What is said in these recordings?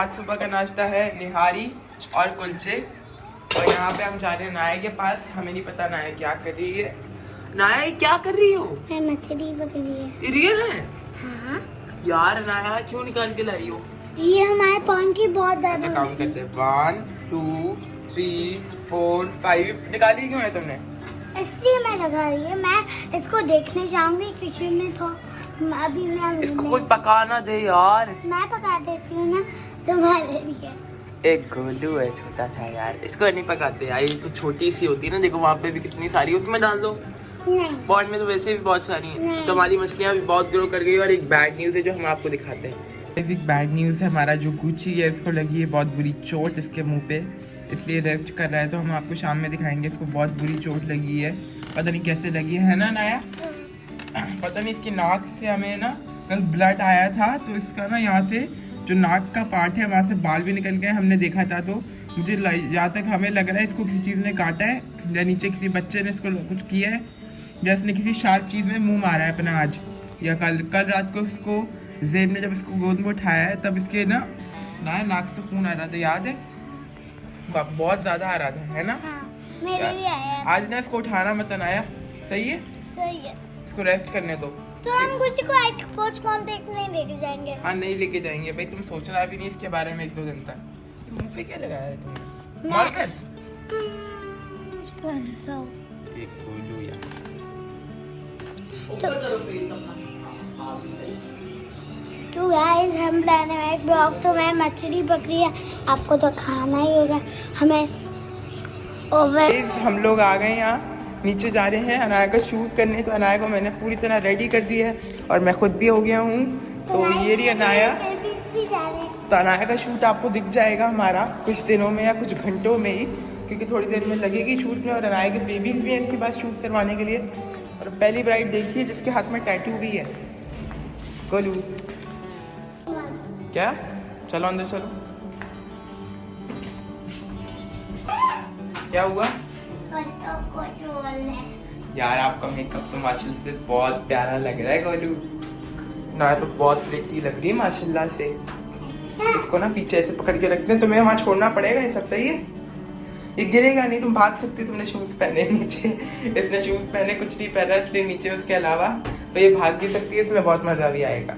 आज सुबह का नाश्ता है निहारी और कुलचे। और यहाँ पे हम जा रहे हैं नाया के पास। हमें नहीं पता नाया क्या कर रही है। नाया क्या कर रही हो? मैं मछली पकड़ रही है। ये रियल है? हाँ यार नाया क्यों निकाल के लाई हो? ये हमारे पान की बहुत ज्यादा। अच्छा काउंट करते हैं 1 2 3 4 5। निकाली क्यों है तुमने? इसलिए मैं लगा रही है। मैं इसको देखने जाऊंगी किचन में तो अभी मैं इसको कोई पकाना दे यार। मैं पका देती हूँ ना तुम्हारे लिए। एक गोलू है छोटा सा यार, इसको नहीं पकाते यार। ये तो छोटी सी होती है ना, देखो वहाँ पे भी कितनी सारी, उसमें डाल दो। नहीं पॉन्ड में तो वैसे भी बहुत सारी हैं। नहीं। तो हमारी मछलियाँ भी बहुत ग्रो कर गई। और एक बैड न्यूज़ है जो हम आपको दिखाते हैं। एक बैड न्यूज़ है, हमारा जो गुच्ची है इसको लगी है बहुत बुरी चोट इसके मुंह पे, इसलिए रेस्ट कर रहा है। तो हम आपको शाम में दिखाएंगे। इसको बहुत बुरी चोट लगी है, पता नहीं कैसे लगी है ना नाया? पता नहीं, इसकी नाक से हमें ना कल ब्लड आया था, तो इसका ना यहाँ से जो नाक का पार्ट है वहाँ से बाल भी निकल गए, हमने देखा था। तो मुझे जहाँ तक हमें लग रहा है इसको किसी चीज़ ने काटा है, या नीचे किसी बच्चे ने इसको कुछ किया है, या इसने किसी शार्प चीज़ में मुंह मारा है अपना आज या कल रात को। इसको जेब ने जब इसको गोद में उठाया है तब इसके ना नाक से खून आ रहा था, याद है? बहुत ज़्यादा आ रहा था, है ना? हाँ, मेरे भी आया। आज ना इसको उठाना मत आया, सही है? सही है। इसको रेस्ट करने दो। तो हम कुछ को स्पोर्ट्स कॉम्प्लेक्स नहीं लेके जाएंगे। हाँ नहीं लेके जाएंगे भाई, तुम सोचना भी नहीं इसके बारे में 1-2 दिन तक। मुंह पे क्या लगाया है तुमने? मार्कर? एक गोलू यार। तो गाइस हम बनाने वाले ब्लॉग तो मैं मछली पकड़ी है, आपको तो खाना ही होगा हमें। ओवर Guys, हम लोग आ गए यहाँ, नीचे जा रहे हैं अनाया का शूट करने। तो अनाया को मैंने पूरी तरह रेडी कर दिया है और मैं खुद भी हो गया हूँ। तो ये रही अनाया। तो अनाया का शूट आपको दिख जाएगा हमारा कुछ दिनों में या कुछ घंटों में ही, क्योंकि थोड़ी देर में लगेगी शूट में। और अनाया के बेबीज भी हैं इसके पास शूट करवाने के लिए। और पहली ब्राइड देखिए जिसके हाथ में टैटू भी है, गोलू। क्या? चलो अंदर चलो। क्या हुआ यार? आपका मेकअप तो माशाल्लाह से बहुत प्यारा लग रहा है गोलू। ना तो बहुत प्रिटी लग रही है माशाल्लाह से। इसको ना पीछे ऐसे पकड़ के रखते हैं, तुम्हें वहाँ छोड़ना पड़ेगा। ये सब सही है? ये गिरेगा नहीं, तुम भाग सकते हो। तुमने शूज पहने नीचे, इसने शूज पहने कुछ नहीं पहना इसलिए नीचे। उसके अलावा तो ये भाग भी सकती है, इसमें बहुत मजा भी आएगा,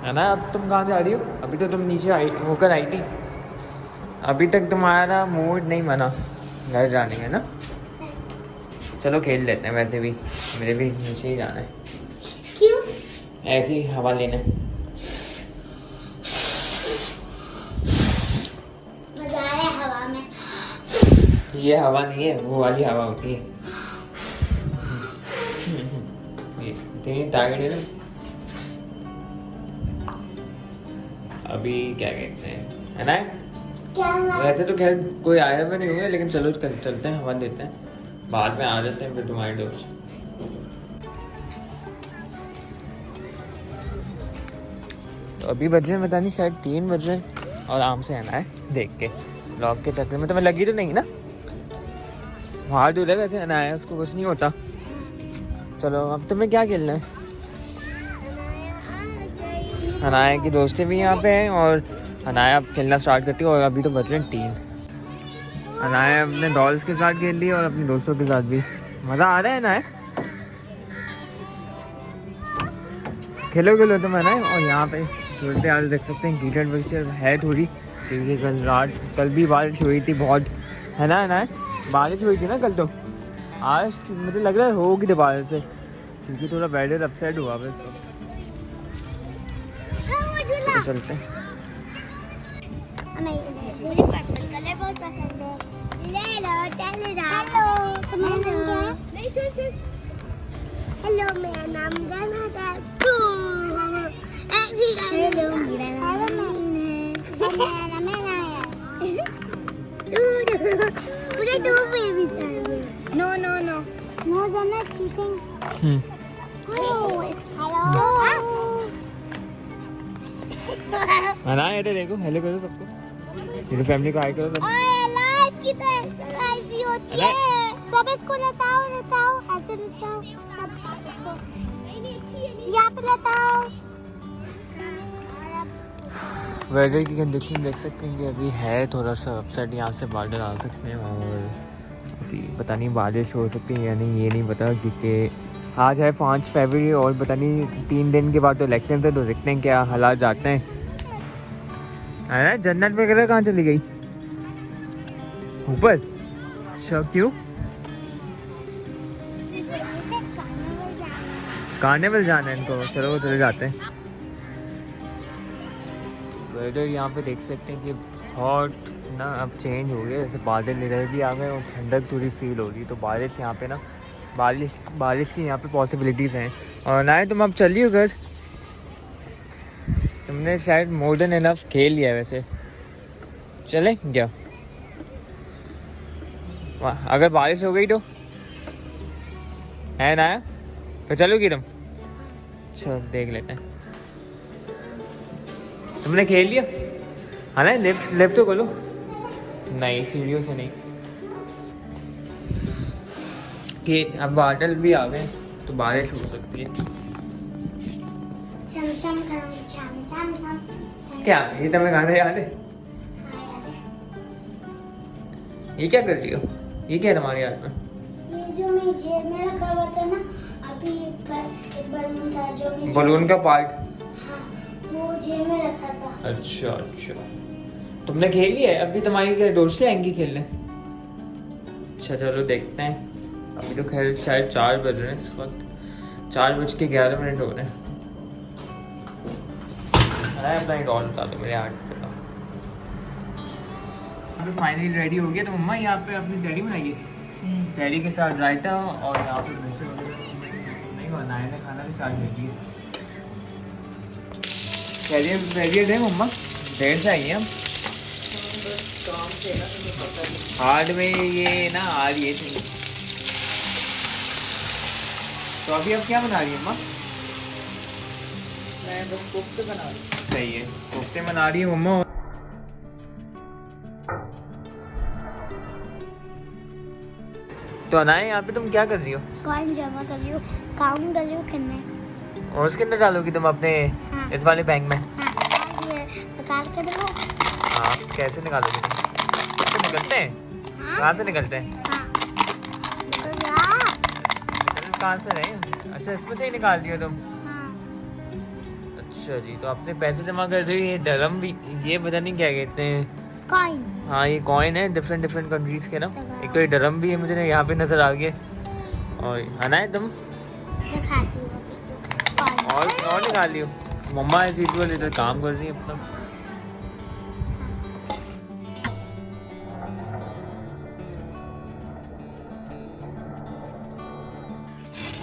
है ना? अब तुम कहाँ जा रही हो? अभी तो तुम नीचे होकर आई थी, अभी तक तुम्हारा मूड नहीं बना घर जाने का ना? चलो खेल लेते हैं, वैसे भी मुझे भी नीचे ही जाना है। क्यों? ऐसी हवा लेने। मजा आ रहा है हवा में। ये हवा नहीं है, वो वाली हवा होती है। इतनी ताकत है ना। अभी क्या कहते हैं, है ना? क्या हुआ? वैसे तो खैर कोई आया भी नहीं होगा, लेकिन चलो चलते हैं, हवा देते हैं। बाद में आ जाते हैं फिर तुम्हारे दोस्त। तो अभी बज रहे हैं पता नहीं शायद 3 बज रहे हैं, और आराम से आना है देख के। ब्लॉग के चक्कर में तो मैं लगी तो नहीं ना? बाहर दूर है वैसे, आना है उसको कुछ नहीं होता। चलो अब तुम्हें क्या खेलना है? अनाया की दोस्तें भी यहाँ पे हैं और अनाया अब खेलना स्टार्ट करती है। और अभी तो बज रहे हैं 3। अनाया अपने डॉल्स के साथ खेल रही है और अपने दोस्तों के साथ भी। मज़ा आ रहा है ना? खेलो तुम, है ना? और यहाँ पे खेलते आज देख सकते हैं कीचड़ विचड़ है थोड़ी, क्योंकि कल भी बारिश हुई थी बहुत, है ना? बारिश हुई थी ना कल, तो आज मुझे लग रहा है होगी दोबारा से, क्योंकि थोड़ा वेदर अपसेट हुआ बस। तो चलते हैं। मुझे पर्पल कलर बहुत पसंद है। ले लो, चले जाओ। हेलो, तुम्हारा नाम क्या है? नहीं छोड़। हेलो, मेरा नाम जन्नत है। हेलो, मेरा नाम मीन है। मेरा मैना है। मुझे 2 बेबी चाहिए। नो जन्नत चीटिंग। हेलो। ना ये देखो, हेलो करो सबको, मेरी फैमिली को हाय करो सब। इसकी तो एक्सरसाइज भी होती है। सब इसको लेताओ ऐसे लेताओ, यहाँ पे लेताओ। वेदर की कंडीशन देख सकते हैं कि अभी है थोड़ा सा अपसेट, यहाँ से बादल आ सकते हैं और अभी पता नहीं बारिश हो सकती है या नहीं, ये नहीं पता, क्योंकि आज है 5 फरवरी और पता नहीं 3 दिन के बाद तो इलेक्शन थे, तो देखते हैं क्या हालात जाते हैं। है ना, जन्नत वगैरह कहाँ चली गई? ऊपर? अच्छा, क्यों? कार्निवल जाना है इनको, चलो चले जाते हैं। वेदर यहाँ पे देख सकते हैं कि बहुत ना अब चेंज हो गया, जैसे बादल इधर भी आ गए और ठंडक थोड़ी फील हो रही, तो बारिश यहाँ पे ना बारिश की यहाँ पे पॉसिबिलिटीज़ हैं। और ना तुम अब चलिए घर, तुमने शायद मोर देन इनफ खेल लिया है, वैसे चले क्या? अगर बारिश हो गई तो है ना, तो चलोगी तुम? चल देख लेते हैं। तुमने खेल लिया? हाँ ना, लेफ्ट तो बोलो। नहीं, सीढ़ियों से नहीं, कि अब बादल भी आ गए तो बारिश हो सकती है। क्या ये तुम्हें गाना याद है? ये क्या कर रही हो? ये क्या है तुम्हारे हाथ में? ये जो मैं जेब में रखा हुआ था ना, अभी एक बलून था जो मैं बलून का पार्ट? हाँ, वो जेब में रखा था। अच्छा अच्छा, तुमने खेल लिया है? अभी तुम्हारी क्या दोस्त से आएंगी खेलने? अच्छा चलो देखते हैं। अभी तो खैर शायद 4 बज रहे हैं इस वक्त, 4:11 हो रहे हैं। अपना एक और बता दो मेरे हाथ पे। अभी फाइनली रेडी हो गया, तो मम्मा यहाँ पे अपनी डैडी बनाइए, डैडी के साथ रायता और यहाँ पे मिर्ची वगैरह नहीं बनाए थे, खाना भी स्टार्ट कर दिया। कैरियर है मम्मा, देर से आई हैं हम। हार्ड में ये ना आ रही है थी। तो अभी अब क्या बना रही है मम्मा? मैं बस कोफ्ते बना रही हूँ। सही है, कोफ्ते बना रही है मम्मा। तो अनाया, यहाँ पे तुम क्या कर रही हो? कॉइन जमा कर रही हूँ, काउंट कर रही हूँ कितने। और उसके अंदर डालोगी तुम अपने? हाँ। इस वाले बैंक में? निकाल कर दो। हाँ, कैसे निकालोगे तुम? कैसे निकलते हैं? हाँ? कहाँ से निकलते हैं? हाँ। कहाँ से नहीं? अच्छा, इसमें से ही निकाल दियो तुम? हाँ। अच्छा जी, तो अपने पैसे जमा कर रही हो। ये डरम भी, ये पता नहीं क्या कहते हैं, कॉइन। हाँ ये कॉइन है डिफरेंट कंट्रीज के ना। एक तो ये डरम भी है, मुझे यहाँ पे नजर आ गया। और अनाया तुम? दिखाती हूँ। और निकाल लियो। मम्मा ऐसी इधर काम कर रही है अपना।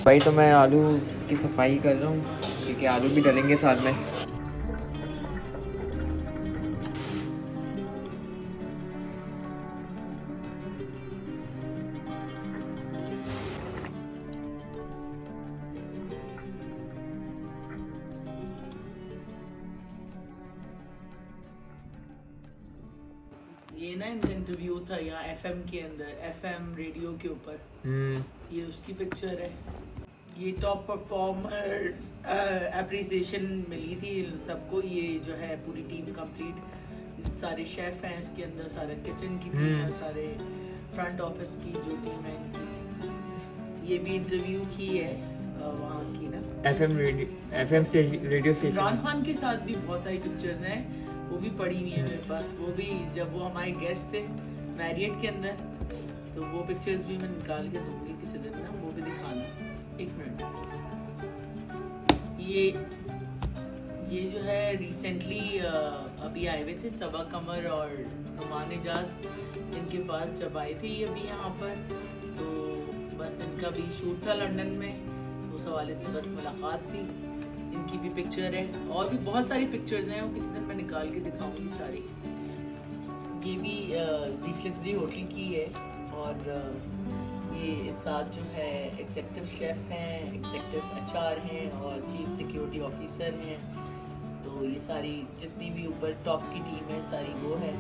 भाई तो मैं आलू की सफाई कर रहा हूँ, क्योंकि आलू भी डलेंगे साथ में। ये ना इनका इंटरव्यू था यहाँ एफएम के अंदर, एफएम रेडियो के ऊपर। ये उसकी पिक्चर है। ये टॉप परफॉर्मर अप्रिसिएशन मिली थी सबको। ये जो है पूरी टीम कंप्लीट, सारे शेफ हैं इसके अंदर, सारे किचन की टीम है, सारे फ्रंट ऑफिस की जो टीम है इनकी। ये भी इंटरव्यू की है वहाँ की ना, FM radio station. Imran Khan के साथ भी बहुत सारी पिक्चर्स हैं, वो भी पड़ी हुई है मेरे पास। वो भी जब वो हमारे गेस्ट थे मैरियट के अंदर, तो वो पिक्चर्स भी मैं निकाल के दूंगी किसी दिन ना, वो भी दिखाना। एक मिनट, ये जो है रिसेंटली अभी आए हुए थे सबा कमर और नुमान एजाज, इनके पास जब आए थे ये अभी यहाँ पर, तो बस इनका भी शूट था लंदन में, उस हवाले से बस मुलाकात थी। इनकी भी पिक्चर है और भी बहुत सारी पिक्चर्स हैं, वो किसी दिन मैं निकाल के दिखाऊंगी सारी। ये भी बीच लग्जरी होटल की है और ये साथ जो है एग्जीक्यूटिव शेफ हैं, एग्जीक्यूटिव एचआर हैं और चीफ सिक्योरिटी ऑफिसर हैं। तो ये सारी जितनी भी ऊपर टॉप की टीम है सारी वो है।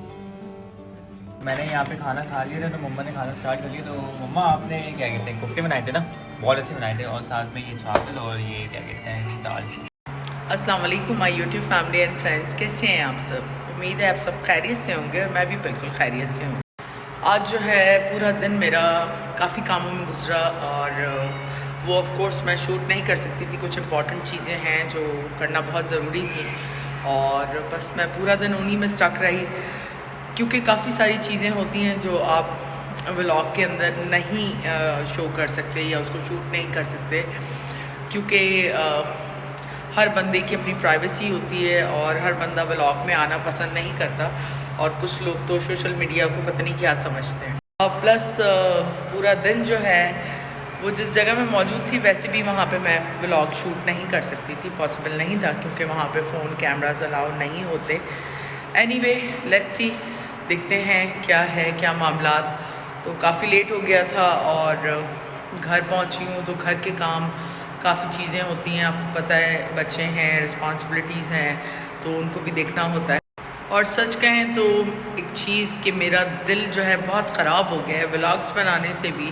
मैंने यहाँ पे खाना खा लिया था, तो मम्मा ने खाना स्टार्ट कर लिया। तो मम्मा आपने क्या कहते हैं कोफ्ते बनाए थे ना, बहुत अच्छे बनाए थे, और साथ में ये चावल और ये क्या कहते हैं दाल। अस्सलाम वालेकुम my YouTube family and friends, कैसे हैं आप सब? उम्मीद है आप सब खैरियत से होंगे और मैं भी बिल्कुल खैरियत से हूँ। आज जो है पूरा दिन मेरा काफ़ी कामों में गुजरा और वो ऑफ कोर्स मैं शूट नहीं कर सकती थी। कुछ इंपॉर्टेंट चीज़ें हैं जो करना बहुत ज़रूरी थी और बस मैं पूरा दिन उन्हीं में स्टक रही, क्योंकि काफ़ी सारी चीज़ें होती हैं जो आप व्लॉग के अंदर नहीं शो कर सकते या उसको शूट नहीं कर सकते, क्योंकि हर बंदे की अपनी प्राइवेसी होती है और हर बंदा व्लॉग में आना पसंद नहीं करता और कुछ लोग तो सोशल मीडिया को पता नहीं क्या समझते हैं। प्लस पूरा दिन जो है वो जिस जगह में मौजूद थी वैसे भी वहाँ पे मैं व्लॉग शूट नहीं कर सकती थी, पॉसिबल नहीं था क्योंकि वहाँ पे फ़ोन कैमरास अलाउ नहीं होते। एनीवे लेट्स सी, देखते हैं क्या है क्या मामलात। तो काफ़ी लेट हो गया था और घर पहुँची हूँ तो घर के काम काफ़ी चीज़ें होती हैं, आपको पता है, बच्चे हैं, रिस्पॉन्सिबिलिटीज़ हैं, तो उनको भी देखना होता है। और सच कहें तो एक चीज़ कि मेरा दिल जो है बहुत ख़राब हो गया है व्लॉग्स बनाने से भी,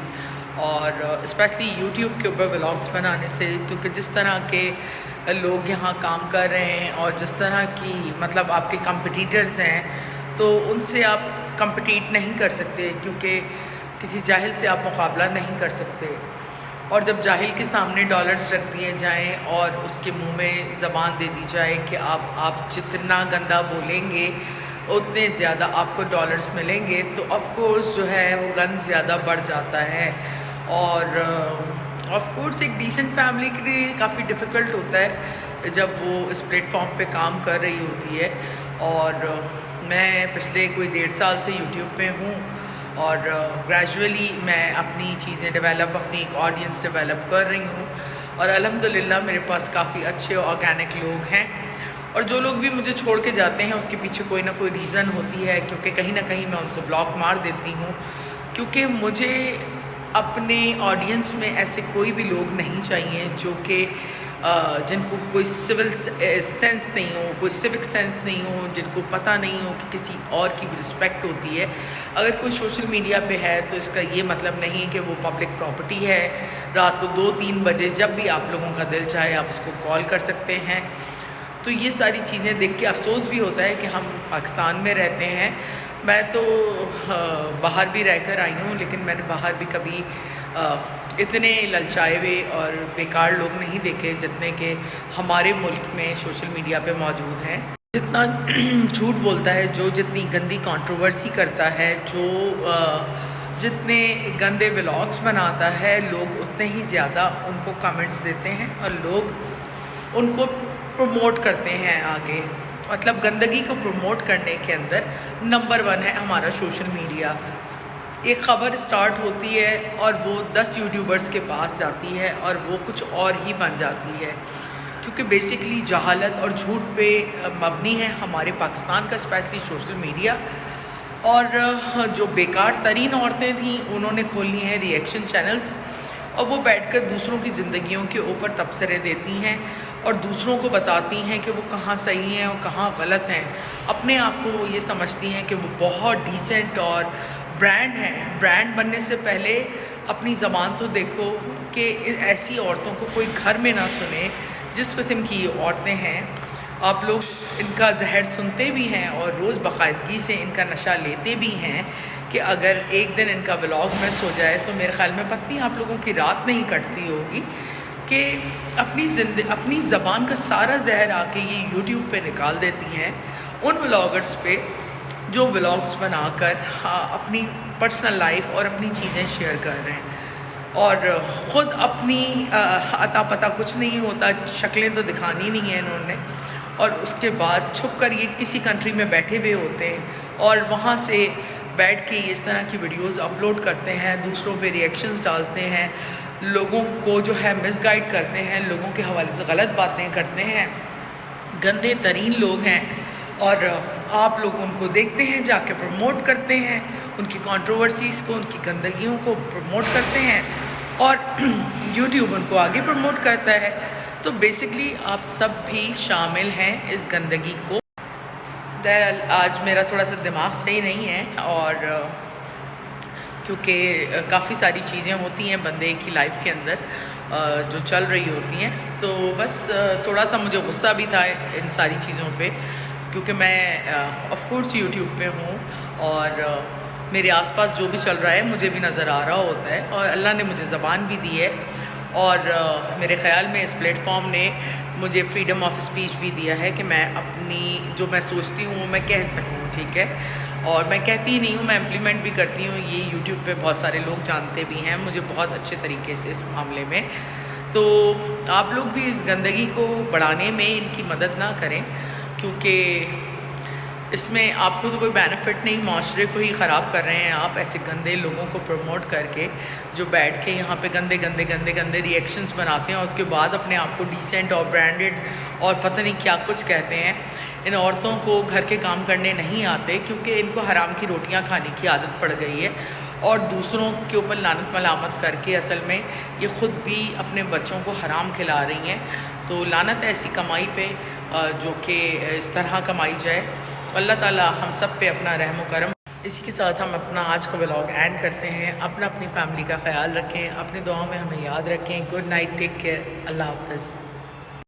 और स्पेशली यूट्यूब के ऊपर व्लॉग्स बनाने से, क्योंकि जिस तरह के लोग यहाँ काम कर रहे हैं और जिस तरह की मतलब आपके कंपटीटर्स हैं, तो उनसे आप कंपीट नहीं कर सकते, क्योंकि किसी जाहिल से आप मुकाबला नहीं कर सकते। और जब जाहिल के सामने डॉलर्स रख दिए जाएं और उसके मुंह में ज़बान दे दी जाए कि आप जितना गंदा बोलेंगे उतने ज़्यादा आपको डॉलर्स मिलेंगे, तो ऑफ़ कोर्स जो है वो गंद ज़्यादा बढ़ जाता है। और ऑफ़ कोर्स एक डिसेंट फैमिली के लिए काफ़ी डिफ़िकल्ट होता है जब वो इस प्लेटफॉर्म पे काम कर रही होती है। और मैं पिछले कोई 1.5 साल से यूट्यूब पे हूँ और ग्रेजुअली मैं अपनी चीज़ें डेवलप, अपनी एक ऑडियंस डेवलप कर रही हूँ और अल्हम्दुलिल्लाह मेरे पास काफ़ी अच्छे ऑर्गेनिक लोग हैं। और जो लोग भी मुझे छोड़ के जाते हैं उसके पीछे कोई ना कोई रीज़न होती है, क्योंकि कहीं ना कहीं मैं उनको ब्लॉक मार देती हूँ, क्योंकि मुझे अपने ऑडियंस में ऐसे कोई भी लोग नहीं चाहिए जो कि जिनको कोई सिविल सेंस नहीं हो, कोई सिविक सेंस नहीं हो, जिनको पता नहीं हो कि किसी और की भी रिस्पेक्ट होती है। अगर कोई सोशल मीडिया पे है तो इसका ये मतलब नहीं कि वो पब्लिक प्रॉपर्टी है। रात को 2-3 बजे जब भी आप लोगों का दिल चाहे आप उसको कॉल कर सकते हैं। तो ये सारी चीज़ें देख के अफसोस भी होता है कि हम पाकिस्तान में रहते हैं। मैं तो बाहर भी रहकर आई हूँ, लेकिन मैंने बाहर भी कभी इतने ललचाए हुए और बेकार लोग नहीं देखे जितने के हमारे मुल्क में सोशल मीडिया पे मौजूद हैं। जितना झूठ बोलता है, जो जितनी गंदी कंट्रोवर्सी करता है, जो जितने गंदे व्लॉग्स बनाता है, लोग उतने ही ज़्यादा उनको कमेंट्स देते हैं और लोग उनको प्रमोट करते हैं आगे। मतलब गंदगी को प्रमोट करने के अंदर नंबर 1 है हमारा सोशल मीडिया। एक ख़बर स्टार्ट होती है और वो 10 यूट्यूबर्स के पास जाती है और वो कुछ और ही बन जाती है, क्योंकि बेसिकली जहालत और झूठ पे मबनी है हमारे पाकिस्तान का स्पेशली सोशल मीडिया। और जो बेकार तरीन औरतें थीं उन्होंने खोली हैं रिएक्शन चैनल्स और वो बैठकर दूसरों की ज़िंदगियों के ऊपर तबसरे देती हैं और दूसरों को बताती हैं कि वो कहाँ सही हैं और कहाँ गलत हैं। अपने आप को वो ये समझती हैं कि वो बहुत डिसेंट और ब्रांड हैं। ब्रांड बनने से पहले अपनी ज़बान तो देखो कि ऐसी औरतों को कोई घर में ना सुने। जिस किस्म की ये औरतें हैं, आप लोग इनका जहर सुनते भी हैं और रोज़ बाकायदगी से इनका नशा लेते भी हैं कि अगर एक दिन इनका व्लॉग मिस हो जाए तो मेरे ख़्याल में पता नहीं आप लोगों की रात नहीं कटती होगी कि अपनी ज़बान का सारा जहर आके ये यूट्यूब पे निकाल देती हैं उन व्लॉगर्स पे जो व्लॉग्स बनाकर अपनी पर्सनल लाइफ और अपनी चीज़ें शेयर कर रहे हैं और ख़ुद अपनी अता पता कुछ नहीं होता, शक्लें तो दिखानी नहीं है इन्होंने, और उसके बाद छुप कर ये किसी कंट्री में बैठे हुए होते हैं और वहाँ से बैठ के इस तरह की वीडियोस अपलोड करते हैं, दूसरों पे रिएक्शंस डालते हैं, लोगों को जो है मिसगाइड करते हैं, लोगों के हवाले से गलत बातें करते हैं। गंदे तरीन लोग हैं और आप लोग उनको देखते हैं, जाके प्रमोट करते हैं, उनकी कंट्रोवर्सीज़ को, उनकी गंदगियों को प्रमोट करते हैं और यूट्यूब उनको आगे प्रमोट करता है। तो बेसिकली आप सब भी शामिल हैं इस गंदगी को। आज मेरा थोड़ा सा दिमाग सही नहीं है और क्योंकि काफ़ी सारी चीज़ें होती हैं बंदे की लाइफ के अंदर जो चल रही होती हैं, तो बस थोड़ा सा मुझे गुस्सा भी था इन सारी चीज़ों पे, क्योंकि मैं ऑफ कोर्स यूट्यूब पे हूँ और मेरे आसपास जो भी चल रहा है मुझे भी नज़र आ रहा होता है, और अल्लाह ने मुझे ज़बान भी दी है, और मेरे ख़्याल में इस प्लेटफॉर्म ने मुझे फ्रीडम ऑफ स्पीच भी दिया है कि मैं अपनी जो मैं सोचती हूँ वो मैं कह सकूँ, ठीक है। और मैं कहती ही नहीं हूँ, मैं इम्प्लीमेंट भी करती हूँ। ये यूट्यूब पे बहुत सारे लोग जानते भी हैं मुझे बहुत अच्छे तरीके से इस मामले में। तो आप लोग भी इस गंदगी को बढ़ाने में इनकी मदद ना करें, क्योंकि इसमें आपको तो कोई बेनिफिट नहीं, माशरे को ही ख़राब कर रहे हैं आप ऐसे गंदे लोगों को प्रमोट करके, जो बैठ के यहाँ पे गंदे गंदे गंदे गंदे रिएक्शंस बनाते हैं और उसके बाद अपने आप को डिसेंट और ब्रांडेड और पता नहीं क्या कुछ कहते हैं। इन औरतों को घर के काम करने नहीं आते क्योंकि इनको हराम की रोटियाँ खाने की आदत पड़ गई है, और दूसरों के ऊपर लानत मलामत करके असल में ये ख़ुद भी अपने बच्चों को हराम खिला रही हैं। तो लानत ऐसी कमाई पे जो कि इस तरह कमाई जाए। अल्लाह ताला हम सब पे अपना रहम करम। इसी के साथ हम अपना आज का व्लॉग एंड करते हैं। अपनी फैमिली का ख्याल रखें, अपनी दुआओं में हमें याद रखें। गुड नाइट, टेक केयर, अल्लाह हाफ़िज़।